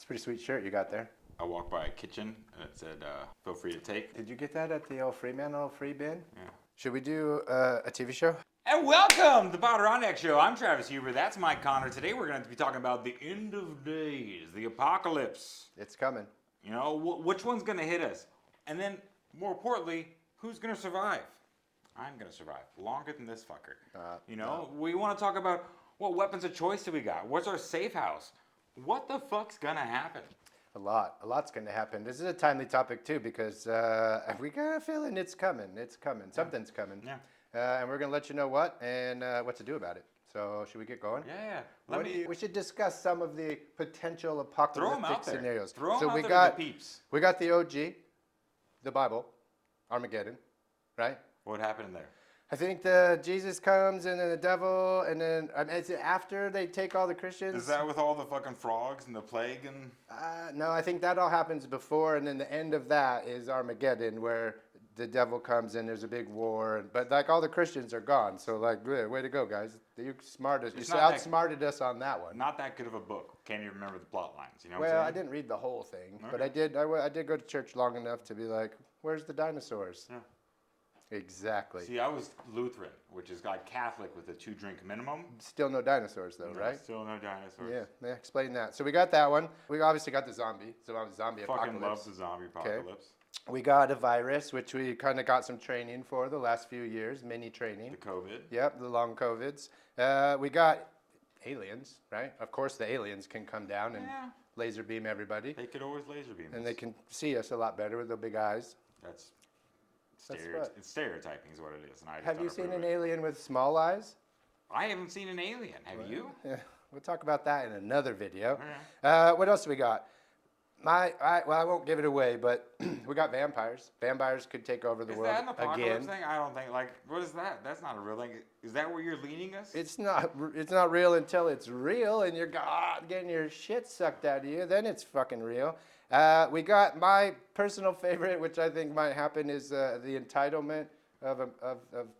Pretty sweet shirt you got there. I walked by a kitchen and it said, feel free to take. Did you get that at the old Fremantle free bin? Yeah. Should we do a TV show? And welcome to the Podirondack Show. I'm Travis Huber. That's Mike Connor. Today we're going to be talking about the end of days, the apocalypse. It's coming. You know, which one's going to hit us? And then, more importantly, who's going to survive? I'm going to survive longer than this fucker. We want to talk about what weapons of choice do we got? What's our safe house? What the fuck's going to happen? A lot's going to happen. This is a timely topic too because we got a feeling it's coming. Something's coming. Yeah. And we're going to let you know what and what to do about it. So should we get going? Yeah. We should discuss some of the potential apocalyptic scenarios. Throw them out we there got to the peeps. We got the OG, the Bible, Armageddon, right? What happened there? I think Jesus comes and then the devil and then is it after they take all the Christians? Is that with all the fucking frogs and the plague and? No, I think that all happens before, and then the end of that is Armageddon, where the devil comes and there's a big war. But like all the Christians are gone, so like way to go, guys! You outsmarted us on that one. Not that good of a book. Can't even remember the plot lines. You know. Well, I didn't read the whole thing, okay. But I did go to church long enough to be like, "Where's the dinosaurs?" Yeah. Exactly. See, I was Lutheran, which is like Catholic with a 2-drink minimum. Still no dinosaurs, though, no, right? Still no dinosaurs. Yeah, explain that. So we got that one. We obviously got the zombie apocalypse. Fucking love the zombie apocalypse. Okay. We got a virus, which we kind of got some training for the last few years, mini training. The COVID. Yep, the long COVIDs. We got aliens, right? Of course, the aliens can come down and laser beam everybody. They could always laser beam us. And they can see us a lot better with their big eyes. That's it's stereotyping is what it is. And have you seen an alien with small eyes? I haven't seen an alien. Have you? Yeah, we'll talk about that in another video. Right. What else do we got? I won't give it away, but we got vampires. Vampires could take over the world again. Is that an apocalypse thing? I don't think. Like, what is that? That's not a real thing. Is that where you're leading us? It's not real until it's real, and you're getting your shit sucked out of you. Then it's fucking real. We got my personal favorite, which I think might happen, is the entitlement of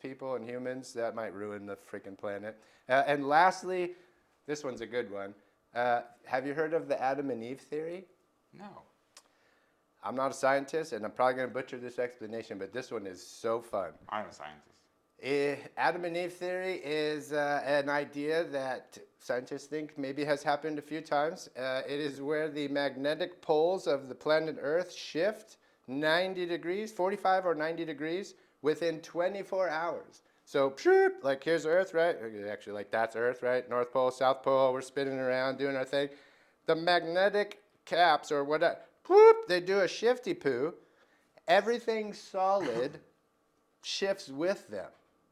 people and humans. That might ruin the freaking planet. And lastly, this one's a good one. Have you heard of the Adam and Eve theory? No. I'm not a scientist, and I'm probably going to butcher this explanation, but this one is so fun. I'm a scientist. Adam and Eve theory is an idea that scientists think maybe has happened a few times. It is where the magnetic poles of the planet Earth shift 90 degrees, 45 or 90 degrees, within 24 hours. So, like here's Earth, right? Actually, like that's Earth, right? North Pole, South Pole, we're spinning around, doing our thing. The magnetic caps or whatever, they do a shifty poo. Everything solid shifts with them.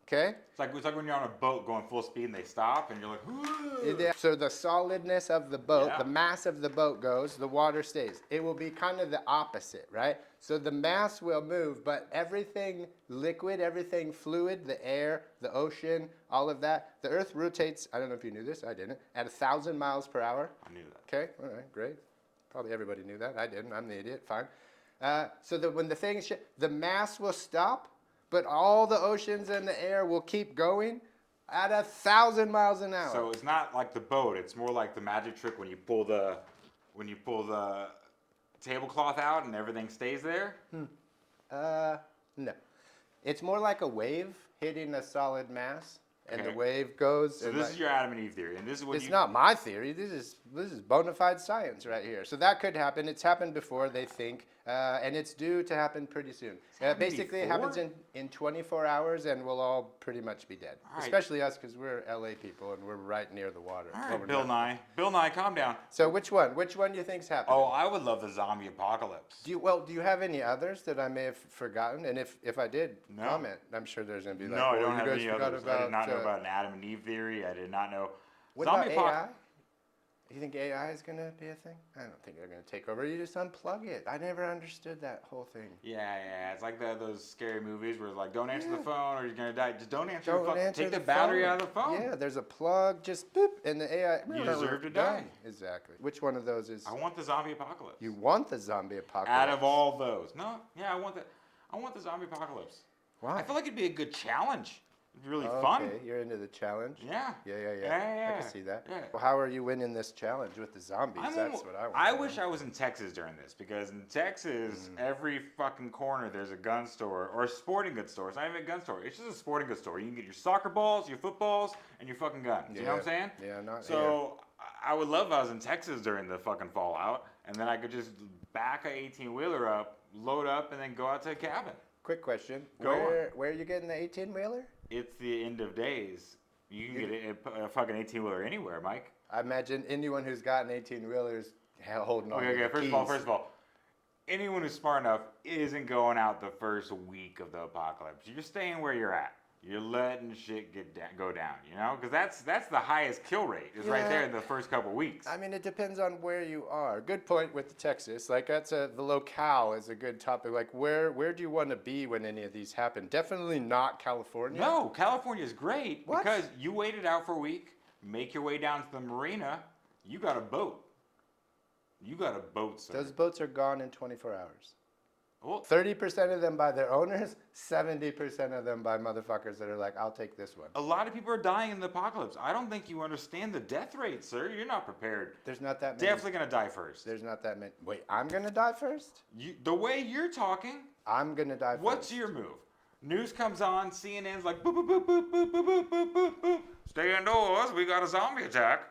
Okay? It's like when you're on a boat going full speed and they stop and you're like, whoo! So the solidness of the boat, the mass of the boat goes, the water stays. It will be kind of the opposite, right? So the mass will move, but everything liquid, everything fluid, the air, the ocean, all of that, the Earth rotates, I don't know if you knew this, I didn't, at 1,000 miles per hour. I knew that. Okay, all right, great. Probably everybody knew that. I didn't. I'm the idiot. Fine. So that when the thing, the mass will stop, but all the oceans and the air will keep going at 1,000 miles an hour. So it's not like the boat. It's more like the magic trick when you pull the tablecloth out and everything stays there. No. It's more like a wave hitting a solid mass. And okay. The wave goes. So this is your Adam and Eve theory, and this is what it's not my theory. This is bona fide science right here. So that could happen. It's happened before, they think, and it's due to happen pretty soon. Basically, it happens in 24 hours, and we'll all pretty much be dead. Right. Especially us, because we're LA people, and we're right near the water. All right, Bill Nye. Bill Nye, calm down. So which one? Which one do you think's happening? Oh, I would love the zombie apocalypse. Do you have any others that I may have forgotten? And if I did, comment. I'm sure there's going to be like, no, I don't have any others. I did not know about an Adam and Eve theory. I did not know. What about AI? You think AI is going to be a thing? I don't think they're going to take over. You just unplug it. I never understood that whole thing. Yeah. It's like those scary movies where it's like, don't answer the phone or you're going to die. Just don't answer the phone. Take the battery out of the phone. Yeah, there's a plug, just boop, and the AI. You deserve to die. Exactly. Which one of those is? I want the zombie apocalypse. You want the zombie apocalypse? Out of all those. No, yeah, I want the zombie apocalypse. Why? I feel like it'd be a good challenge. It's really Okay, fun. you're into the challenge. Yeah. Yeah. I can see that. Yeah. Well, how are you winning this challenge with the zombies? That's what I want. I wish I was in Texas during this, because in Texas, every fucking corner there's a gun store or a sporting goods store. It's not even a gun store. It's just a sporting goods store. You can get your soccer balls, your footballs, and your fucking guns. You know what I'm saying? Yeah, not So I would love if I was in Texas during the fucking fallout, and then I could just back a 18-wheeler up, load up, and then go out to a cabin. Quick question. Go on. Where are you getting the 18-wheeler? It's the end of days. You can get a fucking 18-wheeler anywhere, Mike. I imagine anyone who's got an 18-wheeler is holding on to Okay, the first keys. of all, anyone who's smart enough isn't going out the first week of the apocalypse. You're staying where you're at. You're letting shit go down, you know? Because that's the highest kill rate, is right there in the first couple weeks. I mean, it depends on where you are. Good point with the Texas. Like, the locale is a good topic. Like, where do you want to be when any of these happen? Definitely not California. No, California's great What? because you wait it out for a week, make your way down to the marina, you got a boat. You got a boat, sir. Those boats are gone in 24 hours. Well, 30% of them by their owners, 70% of them by motherfuckers that are like, I'll take this one. a lot of people are dying in the apocalypse. I don't think you understand the death rate, sir. You're not prepared. There's not that many. Definitely gonna die first. There's not that many. Wait, I'm going to die first? The way you're talking, I'm going to die first. what's your move? News comes on, CNN's like, boop, boop, boop, boop, boop, boop, boop, boop, boop, boop. Stay indoors, we got a zombie attack.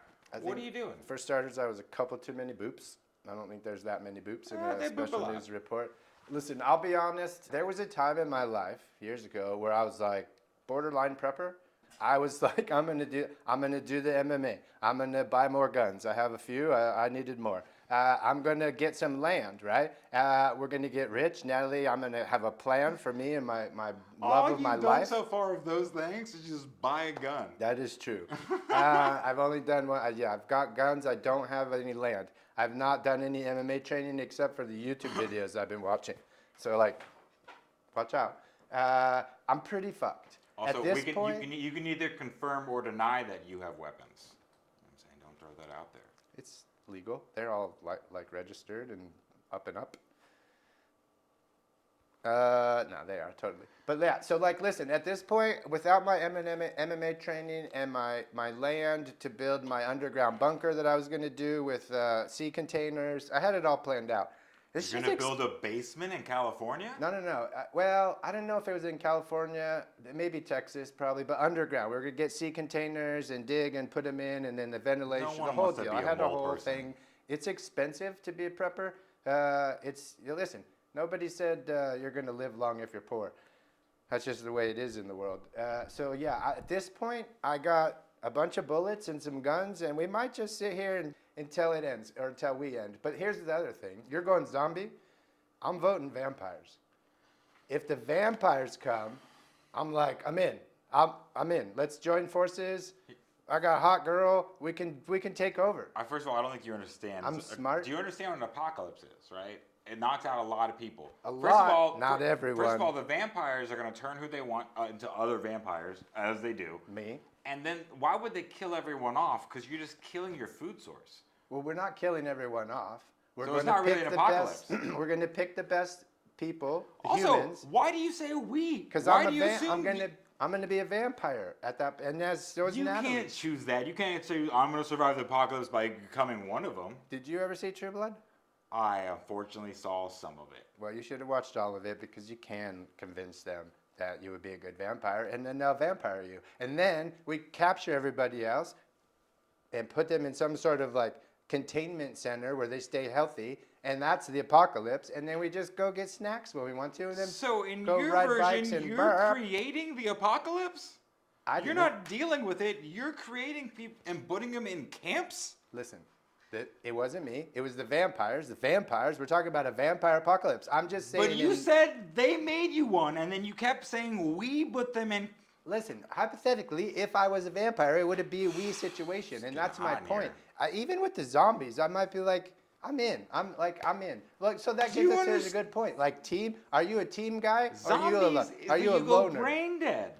What are you doing? For starters, I was a couple too many boops. I don't think there's that many boops in They a boop a special lot. news report. Listen, I'll be honest. There was a time in my life years ago where I was like borderline prepper. I was like, I'm gonna do the MMA. I'm gonna buy more guns. I have a few. I needed more. I'm gonna get some land, right? We're gonna get rich, Natalie. I'm gonna have a plan for me and my love of my life. All you've done so far of those things is just buy a gun. That is true. I've only done one. I've got guns. I don't have any land. I've not done any MMA training except for the YouTube videos I've been watching. So, like, watch out. I'm pretty fucked. Also, At this point, you can either confirm or deny that you have weapons. I'm saying, don't throw that out there. it's legal. They're all like registered and up and up. No, they are totally. But yeah, so like, listen, at this point, without my MMA training and my land to build my underground bunker that I was going to do with sea containers, I had it all planned out. This You're shit's gonna build a basement in California? No. Well, I don't know if it was in California, maybe Texas, probably, but underground. We were gonna get sea containers and dig and put them in, and then the ventilation, one the whole wants to deal. be I a had a mole whole person. thing. It's expensive to be a prepper. Listen, nobody said you're gonna live long if you're poor. That's just the way it is in the world. So yeah, at this point, I got a bunch of bullets and some guns, and we might just sit here until it ends, or until we end. But here's the other thing. You're going zombie. I'm voting vampires. If the vampires come, I'm like, I'm in. I'm in. Let's join forces. I got a hot girl. We can take over. First of all, I don't think you understand. I'm smart. Do you understand what an apocalypse is, right? It knocks out a lot of people. First of all, not First everyone. of all, the vampires are going to turn who they want into other vampires, as they do. Me. And then why would they kill everyone off? Because you're just killing your food source. Well, we're not killing everyone off. We're So it's gonna not really pick an the apocalypse. best. We're going to pick the best people, the Also, humans. why do you say we? Because Why I'm do you assume I'm gonna be a vampire at that, and so is you Natalie. can't choose that. You can't say I'm going to survive the apocalypse by becoming one of them. Did you ever see True Blood? I unfortunately saw some of it. Well, you should have watched all of it because you can convince them that you would be a good vampire, and then they'll vampire you. And then we capture everybody else and put them in some sort of like containment center where they stay healthy, and that's the apocalypse. And then we just go get snacks when we want to, and then So in go your ride bikes version, and you're burp. creating the apocalypse? I You're didn't- not dealing with it. You're creating people and putting them in camps? Listen. It wasn't me. It was the vampires. The vampires. We're talking about a vampire apocalypse. I'm just saying. But you said they made you one, and then you kept saying we put them in. Listen, hypothetically, if I was a vampire, it would be a we situation, and that's my hot in point. here. Even with the zombies, I might be like, I'm in. I'm in. Like, so that Do gets you us to a good point. Like, team. Are you a team guy? Zombies, Are you a go loner? brain dead.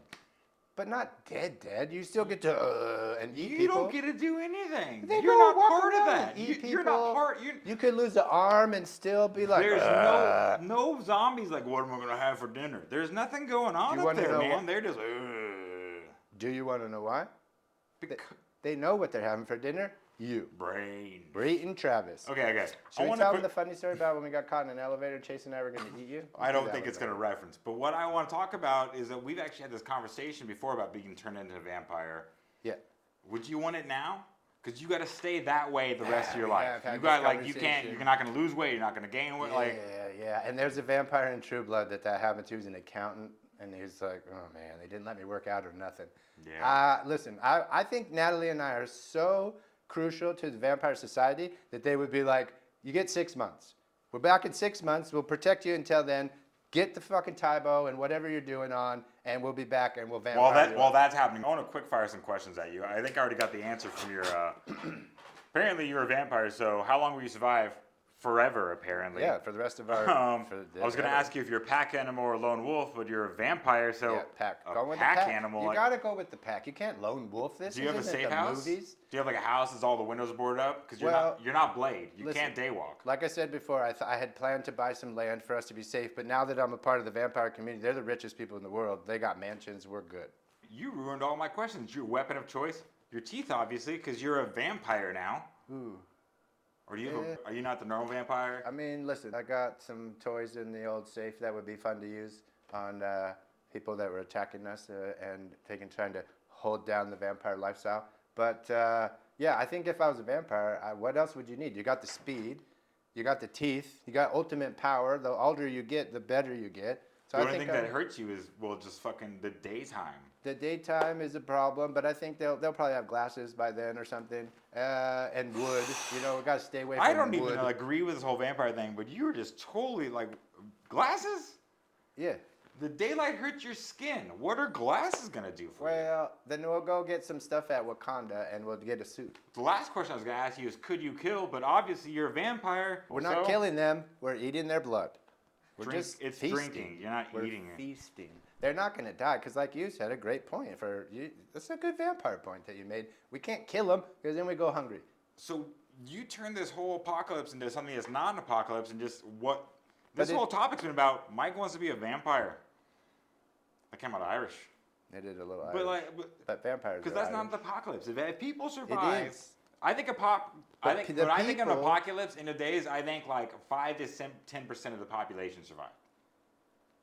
But not dead. You still get to and eat You people. don't get to do anything. They You're go not walk part of around that. and eat You're not people. part. You could lose an arm and still be like. There's no zombies like, what am I going to have for dinner? There's nothing going on You up wanna there, know man. what- They're just. Do you want to know why? Because They know what they're having for dinner. You. brain. We're eating Travis. Okay. Should we tell them the funny story about when we got caught in an elevator, Chase and I were going to eat you? I don't think it's going to reference. But what I want to talk about is that we've actually had this conversation before about being turned into a vampire. Yeah. Would you want it now? Because you got to stay that way the rest of your we life. have had You got this like you can't. conversation. You're not going to lose weight. You're not going to gain weight. Yeah. And there's a vampire in True Blood that happened to. He's an accountant, and he's like, oh man, they didn't let me work out or nothing. Yeah. Listen, I think Natalie and I are so crucial to the vampire society that they would be like, you get 6 months. We're back in 6 months. We'll protect you until then. Get the fucking Tybo and whatever you're doing on, and we'll be back and we'll vampire you. While that's happening, I want to quick fire some questions at you. I think I already got the answer from your. Apparently, you're a vampire. So, how long will you survive? Forever, apparently. Yeah, for the rest of our. I was going to ask you if you're a pack animal or a lone wolf, but you're a vampire, so Yeah, pack. a Go with pack the pack. animal. You like, gotta go with the pack. You can't lone wolf this. do you have a isn't safe the house? Movies. Do you have like a house that's all the windows are boarded up? Because you're not Blade. You listen, can't daywalk. Like I said before, I had planned to buy some land for us to be safe, but now that I'm a part of the vampire community, they're the richest people in the world. They got mansions. We're good. You ruined all my questions. Your weapon of choice, your teeth, obviously, because you're a vampire now. Ooh. Or do you are you not the normal vampire? I mean, listen, I got some toys in the old safe that would be fun to use on people that were attacking us and trying to hold down the vampire lifestyle. But yeah, I think if I was a vampire, what else would you need? You got the speed, you got the teeth, you got ultimate power. The older you get, the better you get. So The only thing that hurts you is, well, just fucking the daytime. The daytime is a problem, but I think they'll probably have glasses by then or something, and wood. You know, we gotta stay away from I don't wood. even agree with this whole vampire thing, but you were just totally like, glasses? Yeah. The daylight hurts your skin. What are glasses gonna do for you? Well, then we'll go get some stuff at Wakanda and we'll get a suit. The last question I was gonna ask you is, could you kill? But obviously you're a vampire. We're not killing them. We're eating their blood. We're just it's feasting. drinking. You're not We're eating it. feasting. They're not going to die because, like you said, a great point for you. That's a good vampire point that you made. We can't kill them because then we go hungry. So you turn this whole apocalypse into something that's not an apocalypse, and just what this But whole topic's been about. Mike wants to be a vampire. I came out Irish. They did a little But Irish. But vampires because are that's not Irish. the apocalypse. If people survive, It is. I think But when I think of an people- apocalypse in today's, I think like 5 to 10% of the population survive.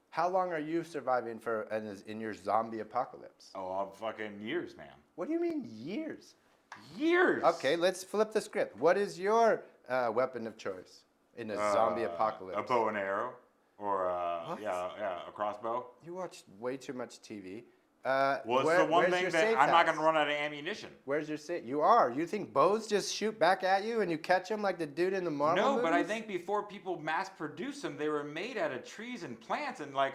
How long are you surviving for in your zombie apocalypse? Oh, fucking years, man. What do you mean years? Years. Okay, let's flip the script. What is your weapon of choice in a zombie A apocalypse? bow and arrow, or a crossbow. You watch way too much TV. Well, it's the one where's thing your that safe I'm not house? going to run out of ammunition. Where's your safe? You are. You think bows just shoot back at you and you catch them like the dude in the Marvel No, but I movies? think before people mass produced them, they were made out of trees and plants and like.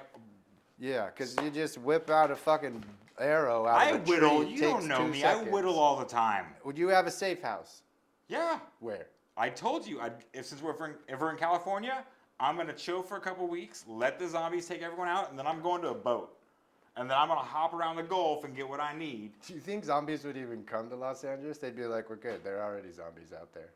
Yeah, because you just whip out a fucking arrow out I of a tree. whittle. It You takes don't know 2 me. seconds. I whittle all the time. Would you have a safe house? Yeah. Where? I told you. Since we're in California, I'm gonna chill for a couple weeks, let the zombies take everyone out, and then I'm going to a boat. And then I'm gonna hop around the Gulf and get what I need. Do you think zombies would even come to Los Angeles? They'd be like, we're good. There are already zombies out there.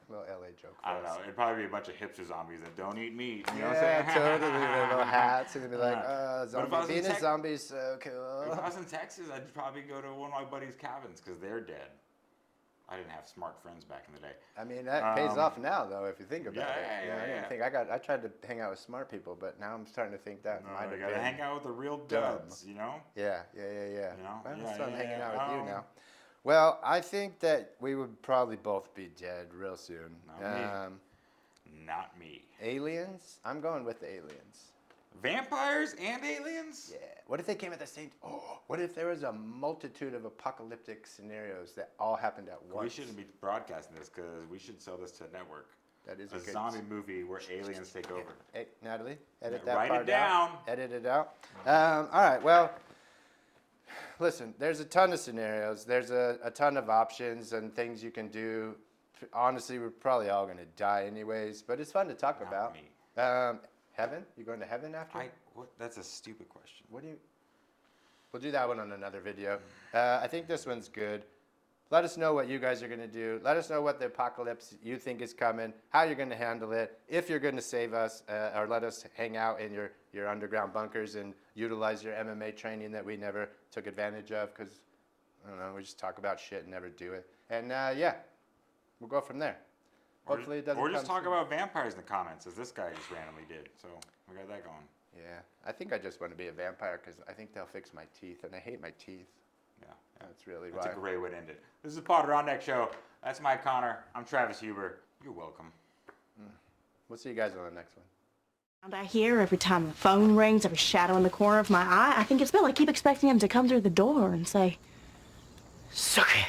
Little LA joke. I don't know. It'd probably be a bunch of hipster zombies that don't eat meat. You know what I'm Yeah, saying? totally. Their little hats, and they'd be like, But if I zombie. was in Being a Tex- zombie's so If cool. I was in Texas, I'd probably go to one of my buddies' cabins because they're dead. I didn't have smart friends back in the day. I mean, that pays off now, though, if you think about it. Yeah, You know, I didn't think I tried to hang out with smart people, but now I'm starting to think that might You have gotta been. hang out with the real dumb. duds, you know? Yeah. You know? Well, Yeah, so I'm yeah, hanging yeah. out with you now. Well, I think that we would probably both be dead real soon. Not me. Not me. Aliens? I'm going with the aliens. Vampires and aliens? Yeah. What if they came at the same? Oh, what if there was a multitude of apocalyptic scenarios that all happened at once? We shouldn't be broadcasting this because we should sell this to a network. That is A good. zombie movie where aliens take over. Hey, Natalie, edit Yeah, that write it part down. out. Edit it out. All right. Well, listen. There's a ton of scenarios. There's a ton of options and things you can do. Honestly, we're probably all going to die anyways, but it's fun to talk Not about. me. Heaven? You going to heaven after? That's a stupid question. What do you? We'll do that one on another video. I think this one's good. Let us know what you guys are going to do. Let us know what the apocalypse you think is coming, how you're going to handle it, if you're going to save us, or let us hang out in your underground bunkers and utilize your MMA training that we never took advantage of because, I don't know, we just talk about shit and never do it. And yeah, we'll go from there. Hopefully it doesn't Or just come talk soon. about vampires in the comments, as this guy just randomly did. So we got that going. Yeah, I think I just want to be a vampire because I think they'll fix my teeth, and I hate my teeth. Yeah. That's really That's why. a great way to end it. This is the Podirondack Show. That's Mike Connor. I'm Travis Huber. You're welcome. We'll see you guys on the next one. I hear every time the phone rings, every shadow in the corner of my eye, I think it's Bill. I keep expecting him to come through the door and say, "Suck it."